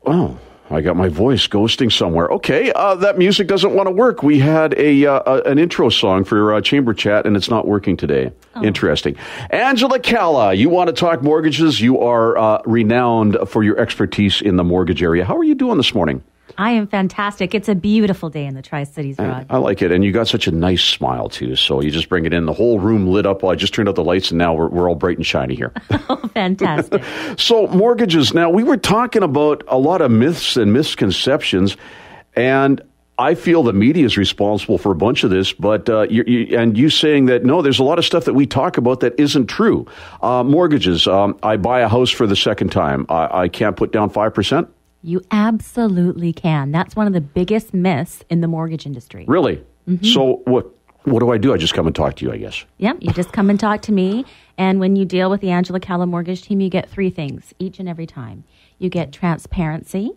Oh, I got my voice ghosting somewhere. Okay, that music doesn't want to work. We had an intro song for Chamber Chat, and it's not working today. Oh. Interesting. Angela Calla, you want to talk mortgages? You are renowned for your expertise in the mortgage area. How are you doing this morning? I am fantastic. It's a beautiful day in the Tri-Cities, Rod. I like it. And you got such a nice smile, too. So you just bring it in. The whole room lit up. Well, I just turned out the lights, and now we're all bright and shiny here. Oh, fantastic. So mortgages. Now, we were talking about a lot of myths and misconceptions, and I feel the media is responsible for a bunch of this, but you saying that, no, there's a lot of stuff that we talk about that isn't true. Mortgages. I buy a house for the second time. I can't put down 5%? You absolutely can. That's one of the biggest myths in the mortgage industry. Really? Mm-hmm. So what do? I just come and talk to you, I guess. Yep, you just come and talk to me. And when you deal with the Angela Calla mortgage team, you get three things each and every time. You get transparency,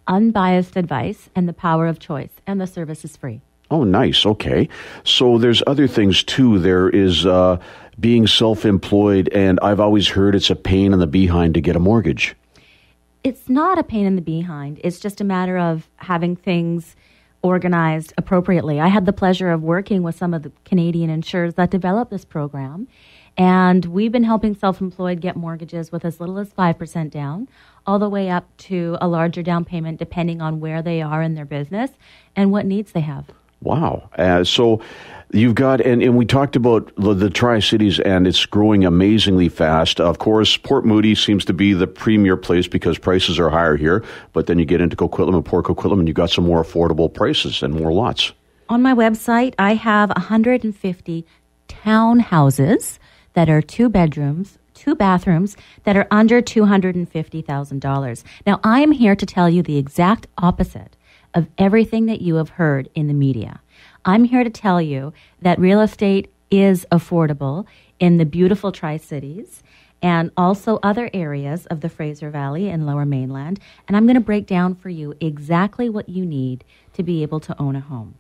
unbiased advice, and the power of choice. And the service is free. Oh, nice. Okay. So there's other things, too. There is being self-employed, and I've always heard it's a pain in the behind to get a mortgage. It's not a pain in the behind. It's just a matter of having things organized appropriately. I had the pleasure of working with some of the Canadian insurers that developed this program, and we've been helping self-employed get mortgages with as little as 5% down, all the way up to a larger down payment depending on where they are in their business and what needs they have. Wow. So you've got, and we talked about the Tri-Cities, and it's growing amazingly fast. Of course, Port Moody seems to be the premier place because prices are higher here. But then you get into Coquitlam and Port Coquitlam, and you've got some more affordable prices and more lots. On my website, I have 150 townhouses that are 2 bedrooms, 2 bathrooms that are under $250,000. Now, I'm here to tell you the exact opposite of everything that you have heard in the media. I'm here to tell you that real estate is affordable in the beautiful Tri-Cities and also other areas of the Fraser Valley and Lower Mainland. And I'm going to break down for you exactly what you need to be able to own a home.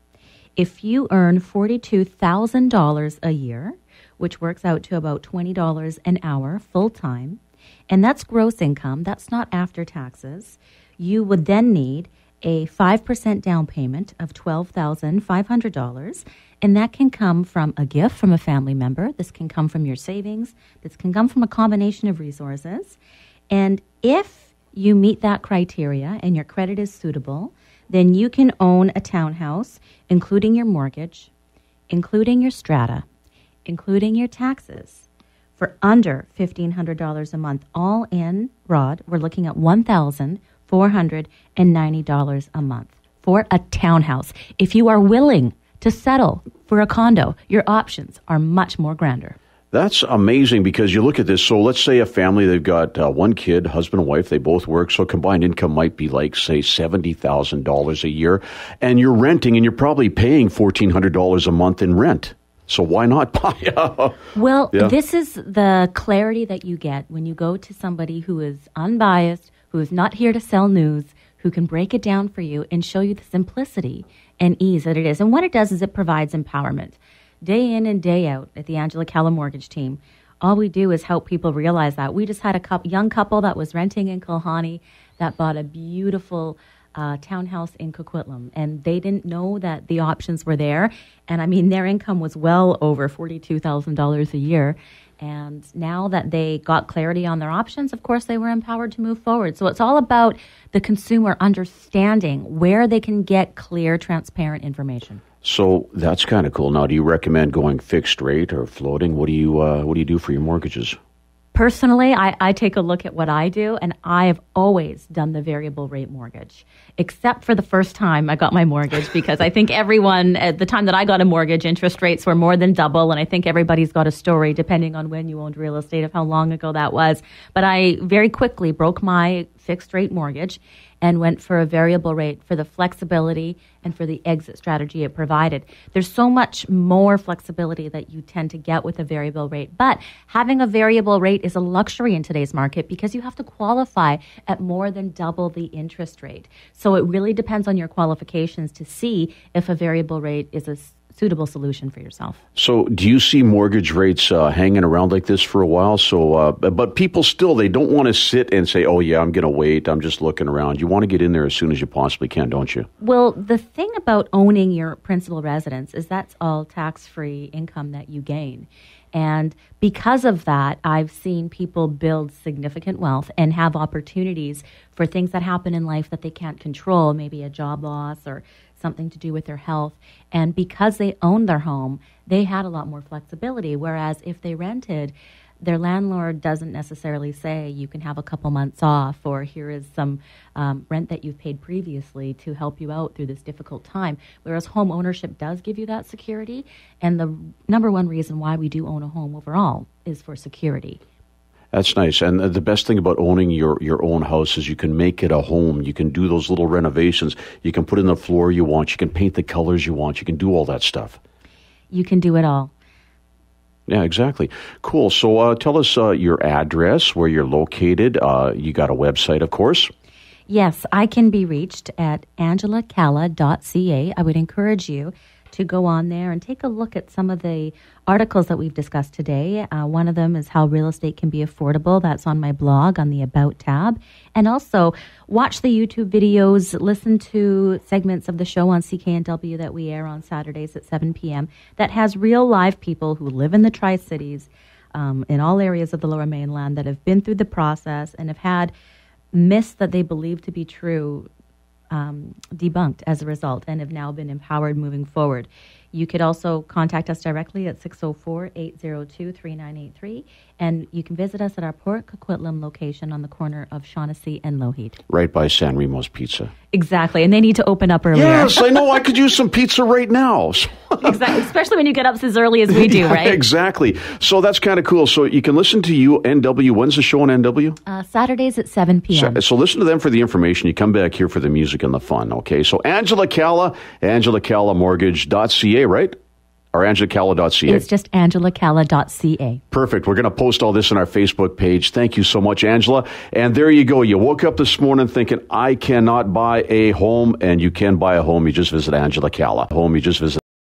If you earn $42,000 a year, which works out to about $20 an hour full-time, and that's gross income, that's not after taxes, you would then need a 5% down payment of $12,500, and that can come from a gift from a family member. This can come from your savings. This can come from a combination of resources. And if you meet that criteria and your credit is suitable, then you can own a townhouse, including your mortgage, including your strata, including your taxes, for under $1,500 a month. All in, Rod, we're looking at $1,490 a month for a townhouse. If you are willing to settle for a condo, your options are much more grander. That's amazing because you look at this. So let's say a family, they've got one kid, husband and wife, they both work. So combined income might be like, say, $70,000 a year. And you're renting and you're probably paying $1,400 a month in rent. So why not buy? Well, This is the clarity that you get when you go to somebody who is unbiased, who is not here to sell news, who can break it down for you and show you the simplicity and ease that it is. And what it does is it provides empowerment. Day in and day out at the Angela Calla mortgage team, all we do is help people realize that. We just had a young couple that was renting in Kilhoney that bought a beautiful townhouse in Coquitlam, and they didn't know that the options were there. And I mean, their income was well over $42,000 a year. And now that they got clarity on their options, of course, they were empowered to move forward. So it's all about the consumer understanding where they can get clear, transparent information. So that's kind of cool. Now, do you recommend going fixed rate or floating? What do you do for your mortgages? Personally, I take a look at what I do, and I have always done the variable rate mortgage, except for the first time I got my mortgage, because I think everyone, at the time that I got a mortgage, interest rates were more than double, and I think everybody's got a story, depending on when you owned real estate, of how long ago that was. But I very quickly broke my fixed rate mortgage and went for a variable rate for the flexibility and for the exit strategy it provided. There's so much more flexibility that you tend to get with a variable rate. But having a variable rate is a luxury in today's market because you have to qualify at more than double the interest rate. So it really depends on your qualifications to see if a variable rate is a suitable solution for yourself. So do you see mortgage rates hanging around like this for a while? So, but people still, they don't want to sit and say, oh, yeah, I'm going to wait. I'm just looking around. You want to get in there as soon as you possibly can, don't you? Well, the thing about owning your principal residence is that's all tax-free income that you gain. And because of that, I've seen people build significant wealth and have opportunities for things that happen in life that they can't control, maybe a job loss or something to do with their health. And because they owned their home, they had a lot more flexibility. Whereas if they rented, their landlord doesn't necessarily say you can have a couple months off, or here is some rent that you've paid previously to help you out through this difficult time. Whereas home ownership does give you that security. And the number one reason why we do own a home overall is for security. That's nice. And the best thing about owning your own house is you can make it a home. You can do those little renovations. You can put in the floor you want. You can paint the colors you want. You can do all that stuff. You can do it all. Yeah, exactly. Cool. So tell us your address, where you're located. You got a website, of course. Yes, I can be reached at angelacalla.ca. I would encourage you to go on there and take a look at some of the articles that we've discussed today. One of them is how real estate can be affordable. That's on my blog on the About tab. And also watch the YouTube videos, listen to segments of the show on CKNW that we air on Saturdays at 7 p.m. that has real live people who live in the Tri-Cities in all areas of the Lower Mainland that have been through the process and have had myths that they believe to be true debunked as a result and have now been empowered moving forward. You could also contact us directly at 604-802-3983, and you can visit us at our Port Coquitlam location on the corner of Shaughnessy and Lougheed. Right by San Remo's Pizza. Exactly, and they need to open up earlier. Yes, I know. I could use some pizza right now. Exactly, especially when you get up as early as we do, yeah, right? Exactly. So that's kind of cool. So you can listen to you, NW. When's the show on NW? Saturdays at 7 p.m. So listen to them for the information. You come back here for the music and the fun, okay? So Angela Calla, AngelaCallaMortgage.ca, right? Or AngelaCalla.ca. It's just AngelaCalla.ca. Perfect. We're going to post all this on our Facebook page. Thank you so much, Angela. And there you go. You woke up this morning thinking, I cannot buy a home, and you can buy a home. You just visit Angela Calla.